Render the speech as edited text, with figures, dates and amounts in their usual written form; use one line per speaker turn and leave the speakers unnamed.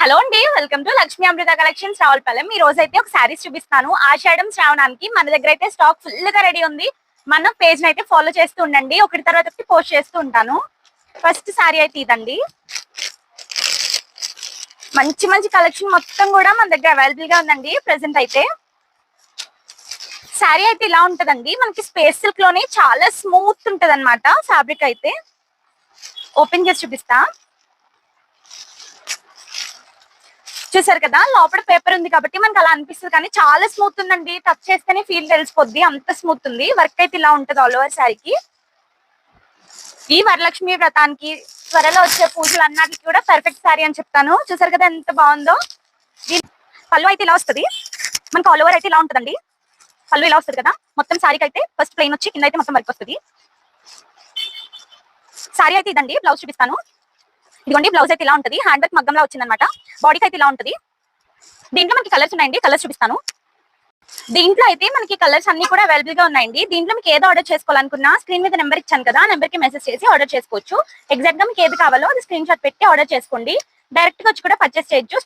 Hello అండి, welcome to Lakshmi Amrita collections Ravulapalem. ఈ రోజు అయితే ఒక శారీస్ చూపిస్తాను. ఆషాఢం శ్రావణానికి మన దగ్గర అయితే స్టాక్ ఫుల్ గా రెడీ ఉంది. మన పేజ్ అయితే ఫాలో చేస్తూ ఉండండి, ఒకటి తర్వాత ఒకటి పోస్ట్ చేస్తూ ఉంటాను. ఫస్ట్ శారీ అయితే ఇదండి. మంచి మంచి కలెక్షన్ మొత్తం కూడా మన దగ్గర అవైలబుల్ గా ఉందండి. ప్రెసెంట్ అయితే శారీ అయితే ఇలా ఉంటదండి. మనకి స్పేస్ సిల్క్ లోనే చాలా స్మూత్ ఉంటది అనమాట ఫ్యాబ్రిక్ అయితే. ఓపెన్ చేసి చూపిస్తా. చూసారు కదా, లోపల పేపర్ ఉంది కాబట్టి మనకు అలా అనిపిస్తుంది, కానీ చాలా స్మూత్ ఉందండి. టచ్ చేస్తేనే ఫీల్ తెలిసిపోద్ది, అంత స్మూత్ ఉంది. వర్క్ అయితే ఇలా ఉంటది ఆల్ ఓవర్ శారీకి. ఈ వరలక్ష్మి వ్రతానికి, త్వరలో వచ్చే పూజలు అన్నిటికి కూడా పర్ఫెక్ట్ శారీ అని చెప్తాను. చూసారు కదా ఎంత బాగుందో. పళ్ళు అయితే ఇలా వస్తుంది మనకు, ఆల్ ఓవర్ అయితే ఇలా ఉంటదండి. పళ్ళు ఇలా వస్తుంది కదా. మొత్తం శారీకి అయితే ఫస్ట్ ప్లెయిన్ వచ్చి కింద అయితే మొత్తం వర్క్ వస్తుంది. శారీ అయితే ఇదండి. బ్లౌజ్ చూపిస్తాను. ఇదిగోండి, బ్లౌజ్ అయితే ఇలా ఉంటుంది. హ్యాండ్ వర్క్ మగ్గంలా వచ్చిందనమాట. బాడీకి అయితే ఇలా ఉంటుంది. దీంట్లో మనకి కలర్స్ ఉన్నాయండి, కలర్స్ చూపిస్తాను. దీంట్లో అయితే మనకి కలర్స్ అన్ని కూడా అవైలబుల్ గా ఉన్నాయండి. దీంట్లో మీకు ఏదో ఆర్డర్ చేసుకోవాలనుకున్నా స్క్రీన్ మీద నెంబర్ ఇచ్చాను కదా, నెంబర్ కి మెసేజ్ చేసి ఆర్డర్ చేసుకోవచ్చు. ఎగ్జాక్ట్ గా మీకు ఏది కావాలో అది స్క్రీన్ షాట్ పెట్టి ఆర్డర్ చేసుకోండి. డైరెక్ట్ గా వచ్చి కూడా పర్చేస్ చేయొచ్చు.